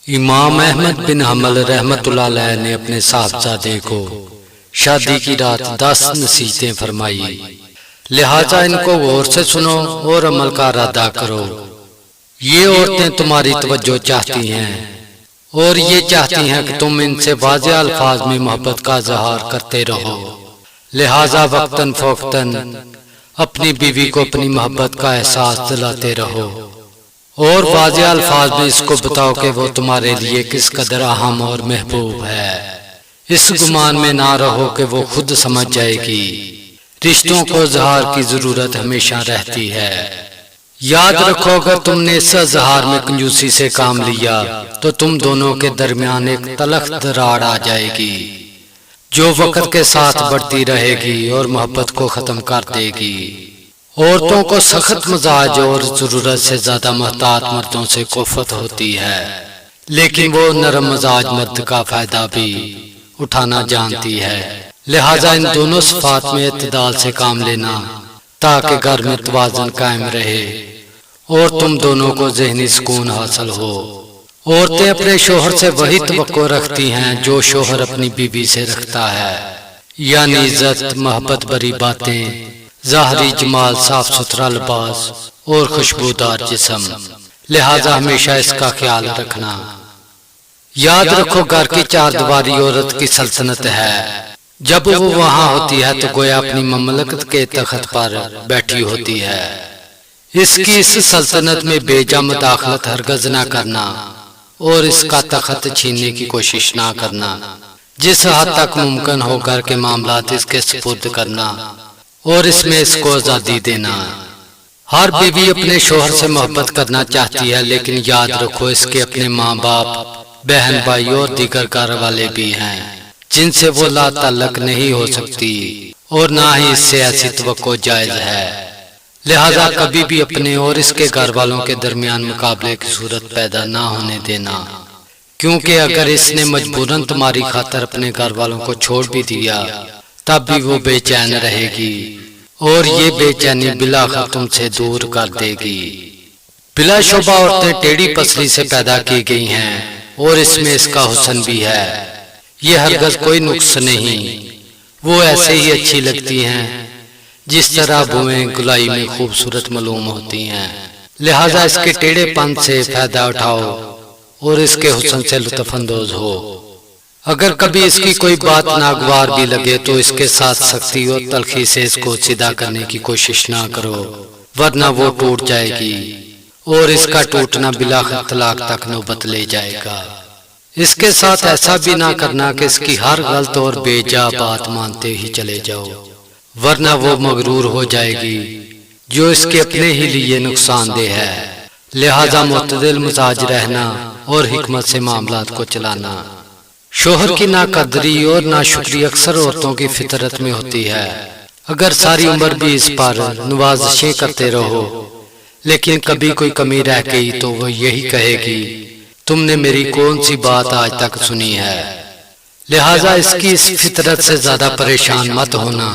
امام احمد بن حنبل رحمۃ اللہ علیہ نے اپنے صاحبزادے کو شادی کی رات 10 نصیحتیں فرمائی، لہٰذا ان کو غور سے سنو اور عمل کا ارادہ کرو۔ یہ عورتیں تمہاری توجہ چاہتی ہیں اور یہ چاہتی ہیں کہ تم ان سے واضح الفاظ میں محبت کا اظہار کرتے رہو، لہٰذا وقتاً فوقتاً اپنی بیوی کو اپنی محبت کا احساس دلاتے رہو اور واضح الفاظ میں اس کو بتاؤ کہ وہ تمہارے لیے کس قدر اہم اور محبوب ہے۔ اس گمان میں نہ رہو کہ وہ خود سمجھ جائے گی۔ رشتوں کو اظہار کی ضرورت ہمیشہ رہتی ہے۔ یاد رکھو اگر تم نے اس اظہار میں کنجوسی سے کام لیا تو تم دونوں کے درمیان ایک تلخ دراڑ آ جائے گی جو وقت کے ساتھ بڑھتی رہے گی اور محبت کو ختم کر دے گی۔ عورتوں کو سخت مزاج اور ضرورت سے زیادہ محتاط مردوں سے کوفت ہوتی ہے، لیکن وہ نرم مزاج مرد کا فائدہ بھی اٹھانا جانتی ہے، لہٰذا ان دونوں صفات میں اعتدال سے کام لینا تاکہ گھر میں توازن قائم رہے اور تم دونوں کو ذہنی سکون حاصل ہو۔ عورتیں اپنے شوہر سے وہی توقع رکھتی ہیں جو شوہر اپنی بیوی سے رکھتا ہے، یعنی عزت، محبت بھری باتیں، ظاہری جمال، صاف ستھرا لباس اور خوشبودار جسم، لہٰذا ہمیشہ اس کا خیال رکھنا۔ یاد رکھو گھر کی چار دیواری عورت کی سلطنت ہے، جب وہ وہاں ہوتی ہے تو گویا اپنی مملکت کے تخت پر بیٹھی ہوتی ہے۔ اس کی اس سلطنت میں بے جا مداخلت ہرگز نہ کرنا اور اس کا تخت چھیننے کی کوشش نہ کرنا۔ جس حد تک ممکن ہو گھر کے معاملات اس کے سپرد کرنا اور اس میں اس کو آزادی دینا۔ ہر بیوی اپنے شوہر سے محبت کرنا چاہتی ہے، لیکن یاد رکھو اس کے اپنے ماں باپ، بہن بھائی اور دیگر گھر والے بھی ہیں جن سے وہ لا تعلق نہیں ہو سکتی اور نہ ہی اس سے ایسی توقع جائز ہے، لہذا کبھی بھی اپنے اور اس کے گھر والوں کے درمیان مقابلے کی صورت پیدا نہ ہونے دینا، کیونکہ اگر اس نے مجبوراً تمہاری خاطر اپنے گھر والوں کو چھوڑ بھی دیا تب بھی وہ بے چین رہے گی اور یہ بے چینی بالآخر تم سے دور کر دے گی۔ بلا شبہ عورتیں ٹیڑھی پسلی سے پیدا کی گئی ہیں اور اس میں اس کا حسن بھی ہے، یہ ہرگز کوئی نقص نہیں، وہ ایسے ہی اچھی لگتی ہیں جس طرح بوئیں گلائی میں خوبصورت معلوم ہوتی ہیں، لہٰذا اس کے ٹیڑھے پن سے فائدہ اٹھاؤ اور اس کے حسن سے لطف اندوز ہو۔ اگر کبھی اس کی کوئی بات ناگوار بھی لگے تو اس کے ساتھ سختی اور تلخی سے اس کو سیدھا کرنے کی کوشش نہ کرو، ورنہ وہ ٹوٹ جائے گی اور اس کا ٹوٹنا بالآخر طلاق تک نوبت لے جائے گا۔ اس کے ساتھ ایسا بھی نہ کرنا کہ اس کی ہر غلط اور بے جا بات مانتے ہی چلے جاؤ، ورنہ وہ مغرور ہو جائے گی جو اس کے اپنے ہی لیے نقصان دہ ہے۔ لہذا معتدل مزاج رہنا اور حکمت سے معاملات کو چلانا۔ شوہر کی ناقدری اور ناشکری اکثر عورتوں کی فطرت میں ہوتی ہے۔ اگر ساری عمر بھی اس پر نوازشیں کرتے رہو لیکن کبھی کوئی کمی رہ گئی تو وہ یہی کہے گی تم نے میری کون سی بات آج تک سنی ہے۔ لہٰذا اس کی اس فطرت سے زیادہ پریشان مت ہونا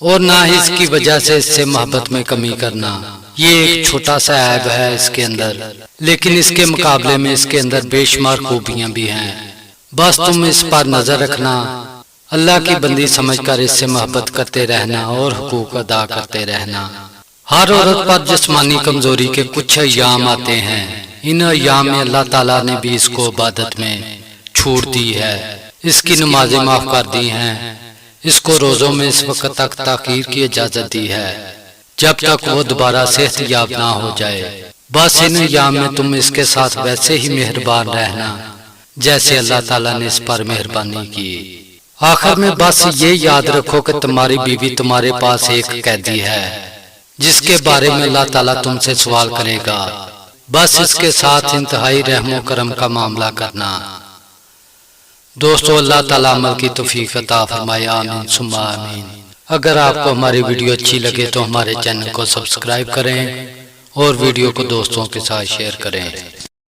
اور نہ ہی اس کی وجہ سے اس سے محبت میں کمی کرنا۔ یہ ایک چھوٹا سا عیب ہے اس کے اندر، لیکن اس کے مقابلے میں اس کے اندر بے شمار خوبیاں بھی ہیں، بس تم اس پر نظر رکھنا، اللہ کی بندی سمجھ کر اس سے محبت کرتے رہنا اور حقوق ادا کرتے رہنا۔ ہر عورت پر جسمانی کمزوری کے کچھ ایام آتے ہیں، ان ایام میں اللہ تعالیٰ نے بھی اس کو عبادت میں چھوٹ دی ہے، اس کی نمازیں معاف کر دی ہیں، اس کو روزوں میں اس وقت تک تاخیر کی اجازت دی ہے جب تک وہ دوبارہ صحت یاب نہ ہو جائے۔ بس ان ایام میں تم اس کے ساتھ ویسے ہی مہربان رہنا جیسے اللہ تعالیٰ نے اس پر مہربانی کی۔ آخر میں بس یہ یاد رکھو کہ تمہاری بیوی تمہارے پاس ایک قیدی ہے جس کے بارے میں اللہ تعالیٰ تم سے سوال کرے گا، بس اس کے ساتھ انتہائی رحم و کرم کا معاملہ کرنا۔ دوستو، اللہ تعالیٰ عمل کی توفیق عطا فرمائے، آمین ثم آمین۔ اگر آپ کو ہماری ویڈیو اچھی لگے تو ہمارے چینل کو سبسکرائب کریں اور ویڈیو کو دوستوں کے ساتھ شیئر کریں۔